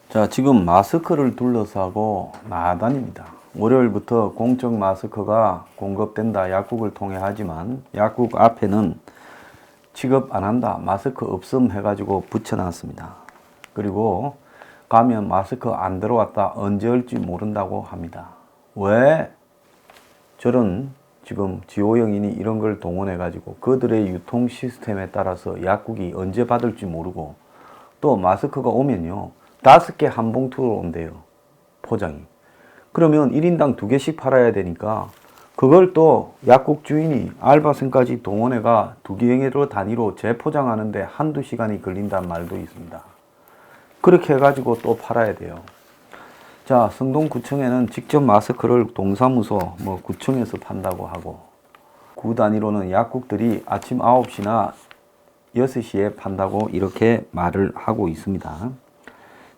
자, 지금 마스크를 둘러싸고 나다닙니다. 월요일부터 공적 마스크가 공급된다. 약국을 통해 하지만 약국 앞에는 취급 안 한다. 마스크 없음 해가지고 붙여놨습니다. 그리고 가면 마스크 안 들어왔다. 언제 올지 모른다고 합니다. 왜 저런 지금 지호영인이 이런 걸 동원해가지고 그들의 유통 시스템에 따라서 약국이 언제 받을지 모르고 또 마스크가 오면요. 5개 한 봉투로 온대요. 포장이. 그러면 1인당 2개씩 팔아야 되니까 그걸 또 약국 주인이 알바생까지 동원해가 2개로 단위로 재포장하는데 한두 시간이 걸린다는 말도 있습니다. 그렇게 해가지고 또 팔아야 돼요. 자, 성동구청에는 직접 마스크를 동사무소, 구청에서 판다고 하고 구 단위로는 약국들이 아침 9시나 6시에 판다고 이렇게 말을 하고 있습니다.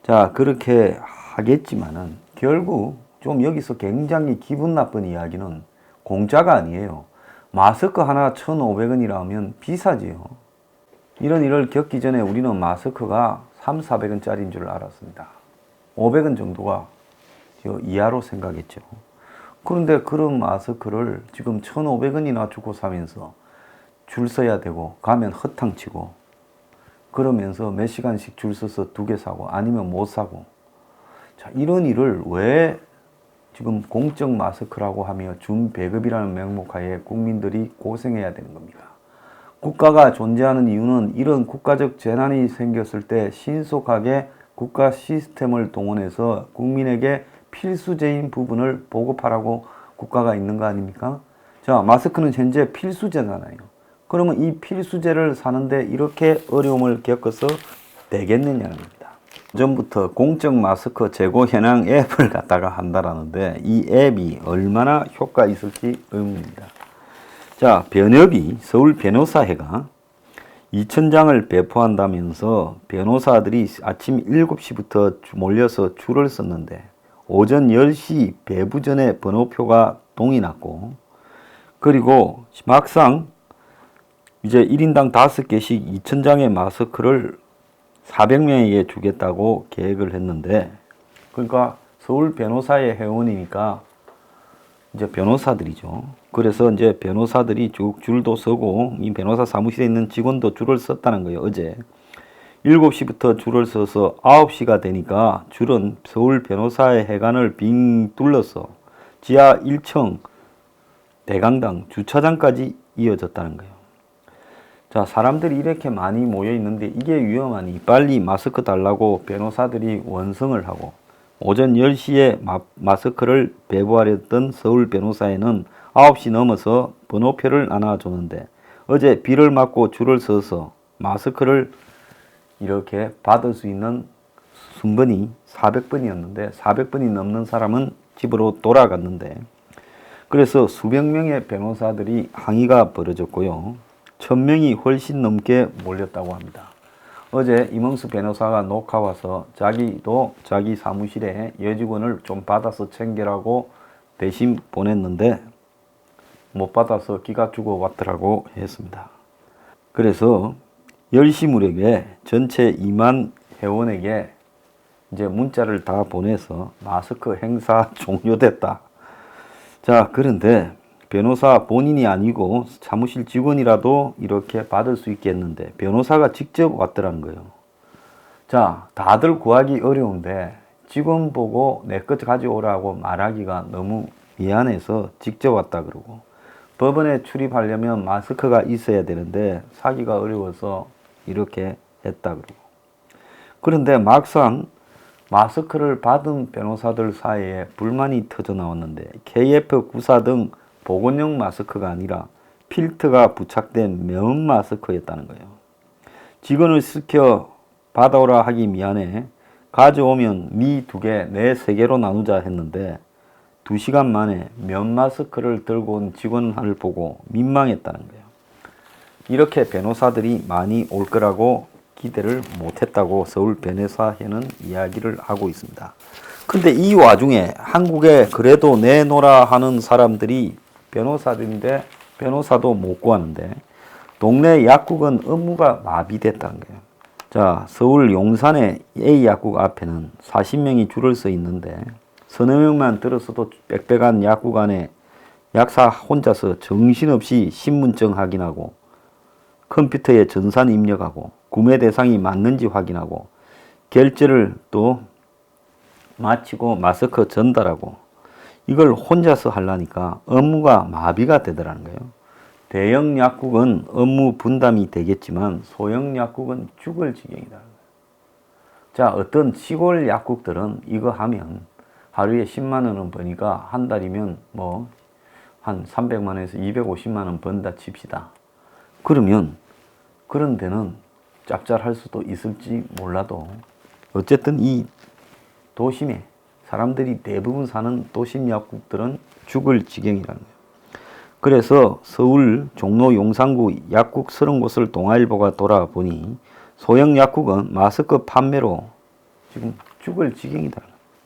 자, 그렇게 하겠지만은 결국 좀 여기서 굉장히 기분 나쁜 이야기는 공짜가 아니에요. 마스크 하나 1,500원이라면 비싸지요. 이런 일을 겪기 전에 우리는 마스크가 3,400원짜리인 줄 알았습니다. 500원 정도가 이하로 생각했죠. 그런데 그런 마스크를 지금 1,500원이나 주고 사면서 줄 서야 되고 가면 허탕치고 그러면서 몇 시간씩 줄 서서 2개 사고 아니면 못 사고. 자, 이런 일을 왜 지금 공적 마스크라고 하며 준배급이라는 명목하에 국민들이 고생해야 되는 겁니까? 국가가 존재하는 이유는 이런 국가적 재난이 생겼을 때 신속하게 국가 시스템을 동원해서 국민에게 필수제인 부분을 보급하라고 국가가 있는 거 아닙니까? 자, 마스크는 현재 필수제잖아요. 그러면 이 필수제를 사는데 이렇게 어려움을 겪어서 되겠느냐는 겁니다. 전부터 공적 마스크 재고 현황 앱을 갖다가 한다라는데 이 앱이 얼마나 효과 있을지 의문입니다. 자, 변협이 서울 변호사회가 2,000장을 배포한다면서 변호사들이 아침 7시부터 몰려서 줄을 섰는데 오전 10시 배부 전에 번호표가 동이 났고 그리고 막상 이제 1인당 5개씩 2,000장의 마스크를 400명에게 주겠다고 계획을 했는데 그러니까 서울 변호사의 회원이니까 이제 변호사들이죠. 그래서 이제 변호사들이 쭉 줄도 서고 이 변호사 사무실에 있는 직원도 줄을 섰다는 거예요. 어제 7시부터 줄을 서서 9시가 되니까 줄은 서울 변호사의 회관을 빙 둘러서 지하 1층 대강당 주차장까지 이어졌다는 거예요. 자, 사람들이 이렇게 많이 모여 있는데 이게 위험하니 빨리 마스크 달라고 변호사들이 원성을 하고 오전 10시에 마스크를 배부하려던 서울 변호사에는 9시 넘어서 번호표를 나눠주는데 어제 비를 맞고 줄을 서서 마스크를 이렇게 받을 수 있는 순번이 400번이었는데 400번이 넘는 사람은 집으로 돌아갔는데 그래서 수백 명의 변호사들이 항의가 벌어졌고요. 1,000명이 훨씬 넘게 몰렸다고 합니다. 어제 이몽수 변호사가 녹화 와서 자기도 자기 사무실에 여직원을 좀 받아서 챙기라고 대신 보냈는데 못 받아서 기가 죽어 왔더라고 했습니다. 그래서 10시 무렵에 전체 2만 회원에게 이제 문자를 다 보내서 마스크 행사 종료됐다. 자, 그런데 변호사 본인이 아니고 사무실 직원이라도 이렇게 받을 수 있겠는데 변호사가 직접 왔더라는 거예요. 자, 다들 구하기 어려운데 직원 보고 내 것 가져오라고 말하기가 너무 미안해서 직접 왔다 그러고 법원에 출입하려면 마스크가 있어야 되는데 사기가 어려워서 이렇게 했다 그러고 그런데 막상 마스크를 받은 변호사들 사이에 불만이 터져 나왔는데 KF94 등 보건용 마스크가 아니라 필터가 부착된 면 마스크였다는 거예요. 직원을 시켜 받아오라 하기 미안해 가져오면 네 2개, 내 3개로 나누자 했는데 2시간 만에 면 마스크를 들고 온 직원을 보고 민망했다는 거예요. 이렇게 변호사들이 많이 올 거라고 기대를 못했다고 서울 변호사회는 이야기를 하고 있습니다. 근데 이 와중에 한국에 그래도 내놓으라 하는 사람들이 변호사들인데 변호사도 못 구하는데 동네 약국은 업무가 마비됐다는 거예요. 자, 서울 용산의 A 약국 앞에는 40명이 줄을 서 있는데 서너 명만 들어서도 빽빽한 약국 안에 약사 혼자서 정신없이 신분증 확인하고 컴퓨터에 전산 입력하고 구매 대상이 맞는지 확인하고 결제를 또 마치고 마스크 전달하고 이걸 혼자서 하려니까 업무가 마비가 되더라는 거예요. 대형 약국은 업무 분담이 되겠지만 소형 약국은 죽을 지경이다. 자, 어떤 시골 약국들은 이거 하면 하루에 10만 원은 버니까 한 달이면 뭐 한 300만 원에서 250만 원 번다 칩시다. 그러면 그런 데는 짭짤할 수도 있을지 몰라도 어쨌든 이 도심에 사람들이 대부분 사는 도심 약국들은 죽을 지경이라는 거예요. 그래서 서울 종로 용산구 약국 30곳을 동아일보가 돌아보니 소형 약국은 마스크 판매로 지금 죽을 지경이다.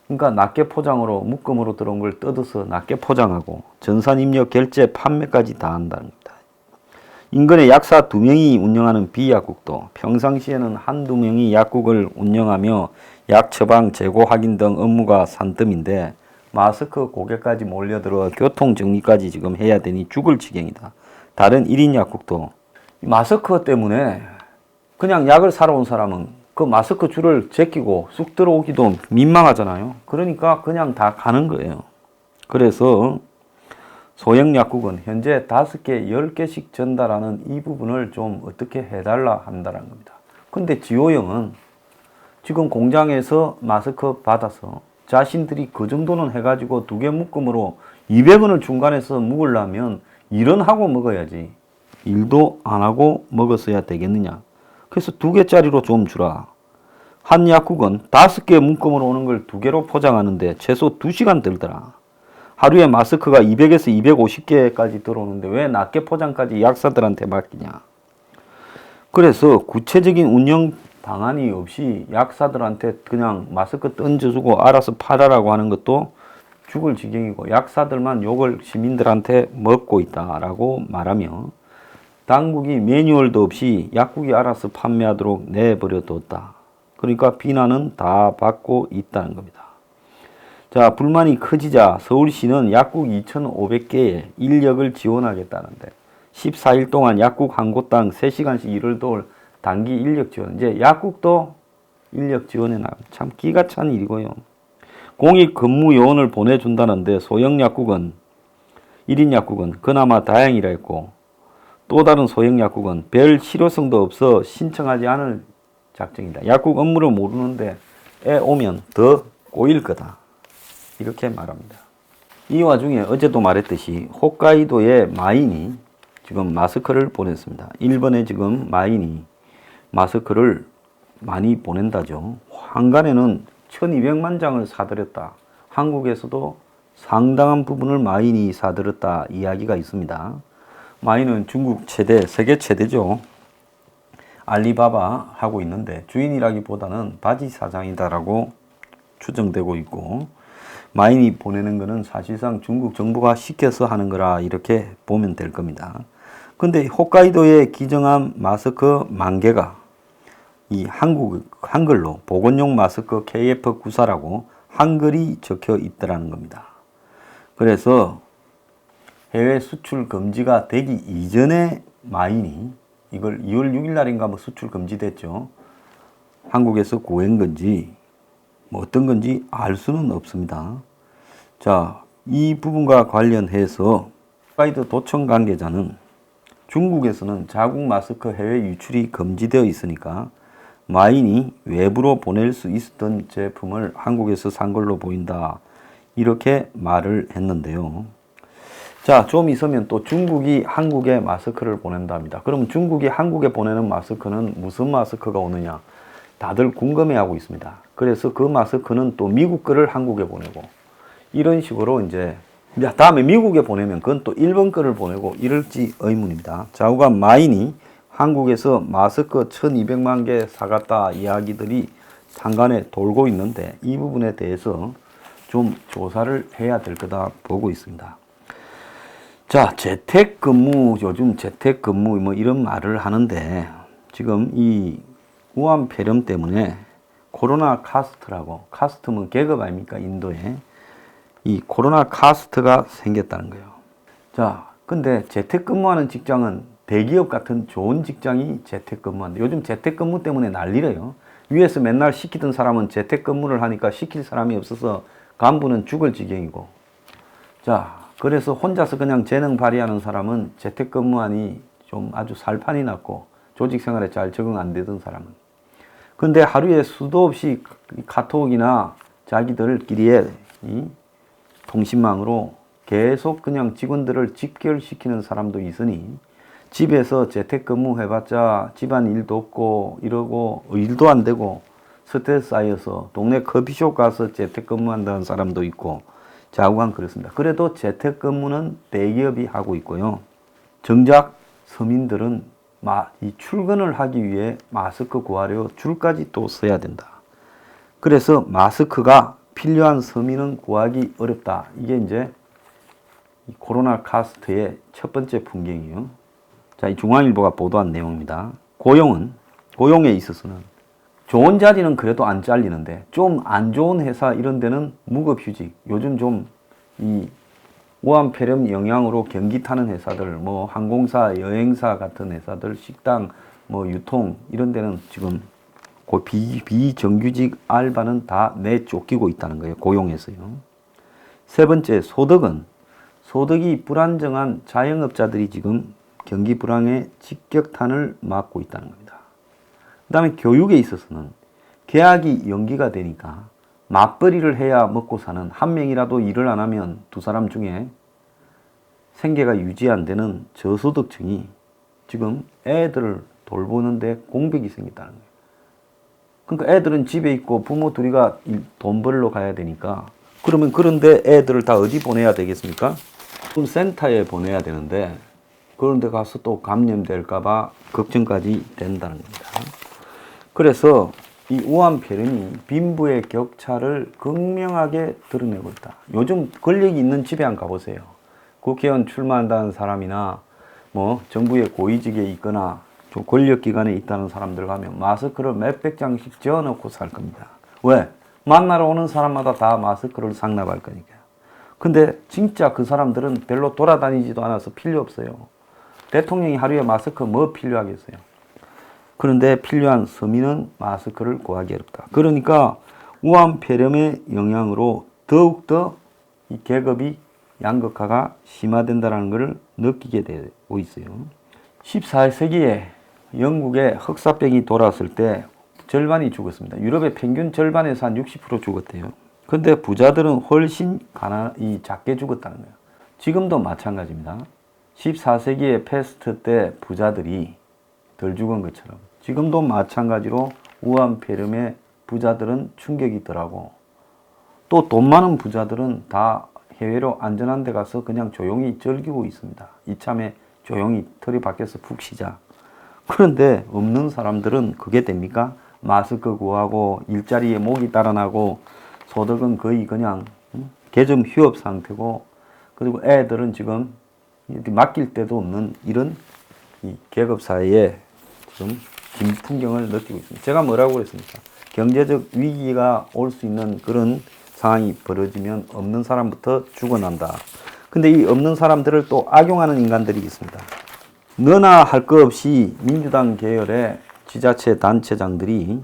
그러니까 낱개 포장으로 묶음으로 들어온 걸 뜯어서 낱개 포장하고 전산 입력 결제 판매까지 다 한다는 겁니다. 인근에 약사 2명이 운영하는 B약국도 평상시에는 한두 명이 약국을 운영하며 약 처방, 재고 확인 등 업무가 산더미인데 마스크 고객까지 몰려들어 교통 정리까지 지금 해야 되니 죽을 지경이다. 다른 1인 약국도 마스크 때문에 그냥 약을 사러 온 사람은 그 마스크 줄을 제끼고 쑥 들어오기도 민망하잖아요. 그러니까 그냥 다 가는 거예요. 그래서 소형 약국은 현재 5개, 10개씩 전달하는 이 부분을 좀 어떻게 해달라 한다는 겁니다. 근데 지호형은 지금 공장에서 마스크 받아서 자신들이 그 정도는 해가지고 2개 묶음으로 200원을 중간에서 묵으려면 일은 하고 먹어야지. 일도 안 하고 먹었어야 되겠느냐. 그래서 2개짜리로 좀 주라. 한 약국은 5개 묶음으로 오는 걸 2개로 포장하는데 최소 2시간 들더라. 하루에 마스크가 200에서 250개까지 들어오는데 왜 낱개 포장까지 약사들한테 맡기냐. 그래서 구체적인 운영 방안이 없이 약사들한테 그냥 마스크 던져주고 알아서 팔아라고 하는 것도 죽을 지경이고 약사들만 욕을 시민들한테 먹고 있다라고 말하며 당국이 매뉴얼도 없이 약국이 알아서 판매하도록 내버려뒀다. 그러니까 비난은 다 받고 있다는 겁니다. 자, 불만이 커지자 서울시는 약국 2,500개에 인력을 지원하겠다는데 14일 동안 약국 한 곳당 3시간씩 일을 도울 단기 인력 지원. 이제 약국도 인력 지원해 나. 참 기가 찬 일이고요. 공익 근무 요원을 보내준다는데 소형 약국은 1인 약국은 그나마 다행이라 했고 또 다른 소형 약국은 별 실효성도 없어 신청하지 않을 작정이다. 약국 업무를 모르는데 애 오면 더 꼬일 거다. 이렇게 말합니다. 이 와중에 어제도 말했듯이 홋카이도의 마인이 지금 마스크를 보냈습니다. 일본에 지금 마인이 마스크를 많이 보낸다죠. 한간에는 1200만 장을 사들였다. 한국에서도 상당한 부분을 마인이 사들였다 이야기가 있습니다. 마인은 중국 최대, 세계 최대죠. 알리바바 하고 있는데 주인이라기보다는 바지 사장이다라고 추정되고 있고 마인이 보내는 것은 사실상 중국 정부가 시켜서 하는 거라 이렇게 보면 될 겁니다. 근데 홋카이도에 기증한 마스크 10,000개가 이 한글로 보건용 마스크 KF94라고 한글이 적혀 있더라는 겁니다. 그래서 해외 수출 금지가 되기 이전에 마인이 이걸 2월 6일 날인가 뭐 수출 금지됐죠. 한국에서 구한 건지 뭐 어떤 건지 알 수는 없습니다. 자, 이 부분과 관련해서 홋카이도 도청 관계자는 중국에서는 자국 마스크 해외 유출이 금지되어 있으니까 마인이 외부로 보낼 수 있었던 제품을 한국에서 산 걸로 보인다. 이렇게 말을 했는데요. 자, 좀 있으면 또 중국이 한국에 마스크를 보낸답니다. 그럼 중국이 한국에 보내는 마스크는 무슨 마스크가 오느냐? 다들 궁금해하고 있습니다. 그래서 그 마스크는 또 미국 거를 한국에 보내고 이런 식으로 이제 다음에 미국에 보내면 그건 또 일본 거를 보내고 이럴지 의문입니다. 좌우간 마인이 한국에서 마스크 1200만 개 사갔다 이야기들이 상간에 돌고 있는데 이 부분에 대해서 좀 조사를 해야 될 거다 보고 있습니다. 자, 재택근무, 요즘 재택근무 뭐 이런 말을 하는데 지금 이 우한 폐렴 때문에 코로나 카스트라고, 카스트면 계급 아닙니까? 인도에. 이 코로나 카스트가 생겼다는 거예요. 자, 근데 재택근무하는 직장은 대기업 같은 좋은 직장이 재택근무하는데 요즘 재택근무 때문에 난리래요. 위에서 맨날 시키던 사람은 재택근무를 하니까 시킬 사람이 없어서 간부는 죽을 지경이고. 자, 그래서 혼자서 그냥 재능 발휘하는 사람은 재택근무하니 좀 아주 살판이 났고 조직 생활에 잘 적응 안 되던 사람은. 근데 하루에 수도 없이 카톡이나 자기들끼리의 이 통신망으로 계속 그냥 직원들을 직결시키는 사람도 있으니 집에서 재택근무 해봤자 집안 일도 없고 이러고 일도 안 되고 스트레스 쌓여서 동네 커피숍 가서 재택근무한다는 사람도 있고 좌우간 그렇습니다. 그래도 재택근무는 대기업이 하고 있고요. 정작 서민들은 이 출근을 하기 위해 마스크 구하려 줄까지 또 서야 된다. 그래서 마스크가 필요한 서민은 구하기 어렵다. 이게 이제 코로나 카스트의 첫 번째 풍경이에요. 자, 이 중앙일보가 보도한 내용입니다. 고용에 있어서는 좋은 자리는 그래도 안 잘리는데 좀 안 좋은 회사 이런 데는 무급휴직. 요즘 좀 이 우한 폐렴 영향으로 경기 타는 회사들, 뭐 항공사, 여행사 같은 회사들, 식당, 뭐 유통 이런 데는 지금 비정규직 알바는 다 내쫓기고 있다는 거예요. 고용에서요. 세 번째, 소득이 불안정한 자영업자들이 지금 경기 불황의 직격탄을 맞고 있다는 겁니다. 그 다음에 교육에 있어서는 계약이 연기가 되니까 맞벌이를 해야 먹고 사는 한 명이라도 일을 안 하면 두 사람 중에 생계가 유지 안 되는 저소득층이 지금 애들을 돌보는데 공백이 생겼다는 거예요. 그러니까 애들은 집에 있고 부모 둘이가 돈 벌러 가야 되니까 그러면 그런데 애들을 다 어디 보내야 되겠습니까? 센터에 보내야 되는데 그런데 가서 또 감염될까봐 걱정까지 된다는 겁니다. 그래서 이 우한 폐렴이 빈부의 격차를 극명하게 드러내고 있다. 요즘 권력이 있는 집에 한번 가보세요. 국회의원 출마한다는 사람이나 뭐 정부의 고위직에 있거나 좀 권력기관에 있다는 사람들 가면 마스크를 몇백 장씩 지어놓고 살 겁니다. 왜? 만나러 오는 사람마다 다 마스크를 상납할 거니까요. 근데 진짜 그 사람들은 별로 돌아다니지도 않아서 필요 없어요. 대통령이 하루에 마스크 뭐 필요하겠어요? 그런데 필요한 서민은 마스크를 구하기 어렵다. 그러니까 우한 폐렴의 영향으로 더욱더 이 계급이 양극화가 심화된다는 것을 느끼게 되고 있어요. 14세기에 영국에 흑사병이 돌았을 때 절반이 죽었습니다. 유럽의 평균 절반에서 한 60% 죽었대요. 근데 부자들은 훨씬 작게 죽었다는 거예요. 지금도 마찬가지입니다. 14세기의 패스트 때 부자들이 덜 죽은 것처럼 지금도 마찬가지로 우한 폐렴에 부자들은 충격이 덜하고 또 돈 많은 부자들은 다 해외로 안전한 데 가서 그냥 조용히 즐기고 있습니다. 이참에 조용히 털이 밖에서 푹 쉬자. 그런데 없는 사람들은 그게 됩니까? 마스크 구하고 일자리에 목이 달아나고 소득은 거의 그냥 개점 휴업 상태고 그리고 애들은 지금 맡길 데도 없는 이런 이 계급 사회에 지금 진풍경을 느끼고 있습니다. 제가 뭐라고 그랬습니까? 경제적 위기가 올 수 있는 그런 상황이 벌어지면 없는 사람부터 죽어난다. 근데 이 없는 사람들을 또 악용하는 인간들이 있습니다. 너나 할 것 없이 민주당 계열의 지자체 단체장들이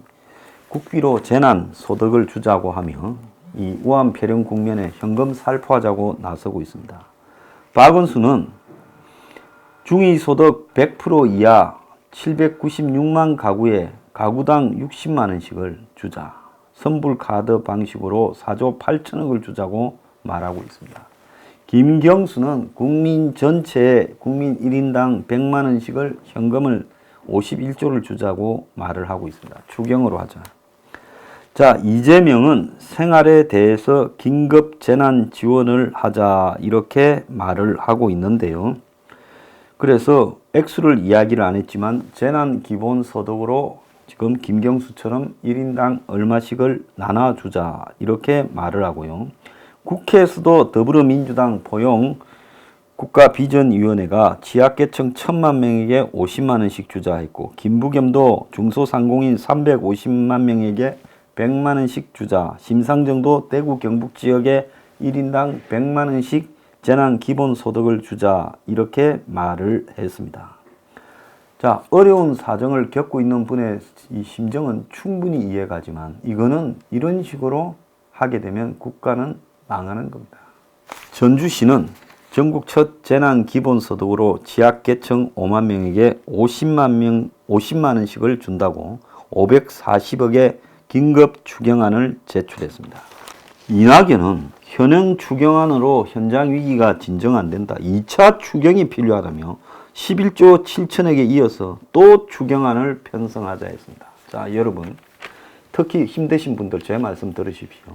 국비로 재난 소득을 주자고 하며 이 우한 폐렴 국면에 현금 살포하자고 나서고 있습니다. 박원순은 중위소득 100% 이하 796만 가구에 가구당 60만 원씩을 주자. 선불카드 방식으로 4조 8천억을 주자고 말하고 있습니다. 김경수는 국민 전체에 국민 1인당 100만 원씩을 현금을 51조를 주자고 말을 하고 있습니다. 추경으로 하자. 자, 이재명은 생활에 대해서 긴급 재난 지원을 하자 이렇게 말을 하고 있는데요. 그래서 액수를 이야기를 안 했지만 재난 기본소득으로 지금 김경수처럼 1인당 얼마씩을 나눠주자 이렇게 말을 하고요. 국회에서도 더불어민주당 포용 국가비전위원회가 취약계층 1,000만 명에게 50만 원씩 주자 했고, 김부겸도 중소상공인 350만 명에게 100만 원씩 주자, 심상정도 대구 경북 지역에 1인당 100만 원씩 재난 기본소득을 주자, 이렇게 말을 했습니다. 자, 어려운 사정을 겪고 있는 분의 이 심정은 충분히 이해가지만 이거는 이런 식으로 하게 되면 국가는 망하는 겁니다. 전주시는 전국 첫 재난 기본소득으로 취약계층 5만 명에게 50만 원씩을 준다고 540억의 긴급 추경안을 제출했습니다. 이낙연은 현행 추경안으로 현장 위기가 진정 안 된다, 2차 추경이 필요하다며 11조 7천억에 이어서 또 추경안을 편성하자 했습니다. 자, 여러분, 특히 힘드신 분들 제 말씀 들으십시오.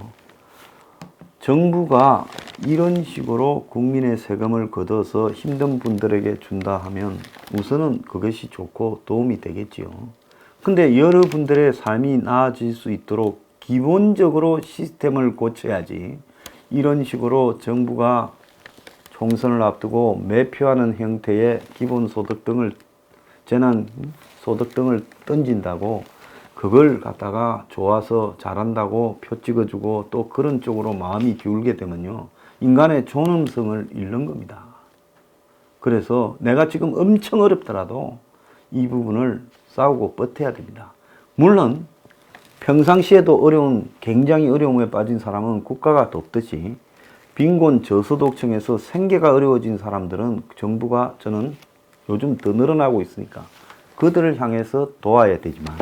정부가 이런 식으로 국민의 세금을 걷어서 힘든 분들에게 준다 하면 우선은 그것이 좋고 도움이 되겠지요. 근데 여러분들의 삶이 나아질 수 있도록 기본적으로 시스템을 고쳐야지, 이런 식으로 정부가 총선을 앞두고 매표하는 형태의 기본소득 등을, 재난소득 등을 던진다고 그걸 갖다가 좋아서 잘한다고 표 찍어주고 또 그런 쪽으로 마음이 기울게 되면요, 인간의 존엄성을 잃는 겁니다. 그래서 내가 지금 엄청 어렵더라도 이 부분을 싸우고 버텨야 됩니다. 물론 평상시에도 굉장히 어려움에 빠진 사람은 국가가 돕듯이 빈곤 저소득층에서 생계가 어려워진 사람들은 정부가, 저는 요즘 더 늘어나고 있으니까 그들을 향해서 도와야 되지만,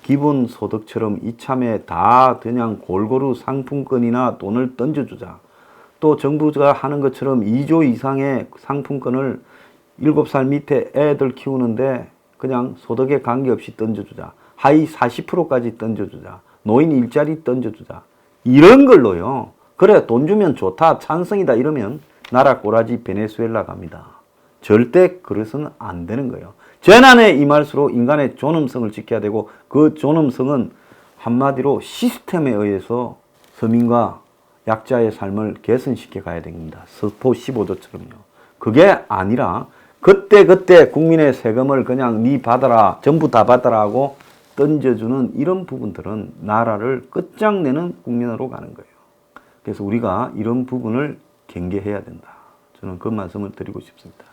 기본소득처럼 이참에 다 그냥 골고루 상품권이나 돈을 던져주자, 또 정부가 하는 것처럼 2조 이상의 상품권을 7살 밑에 애들 키우는데 그냥 소득에 관계없이 던져주자, 하위 40%까지 던져주자, 노인 일자리 던져주자, 이런 걸로요, 그래 돈 주면 좋다, 찬성이다 이러면 나라 꼬라지 베네수엘라 갑니다. 절대 그래서는 안 되는 거예요. 재난에 임할수록 인간의 존엄성을 지켜야 되고, 그 존엄성은 한마디로 시스템에 의해서 서민과 약자의 삶을 개선시켜 가야 됩니다. 서포 15조처럼요. 그게 아니라 그때 국민의 세금을 그냥 니 받아라, 전부 다 받아라 하고 던져주는 이런 부분들은 나라를 끝장내는 국면으로 가는 거예요. 그래서 우리가 이런 부분을 경계해야 된다, 저는 그 말씀을 드리고 싶습니다.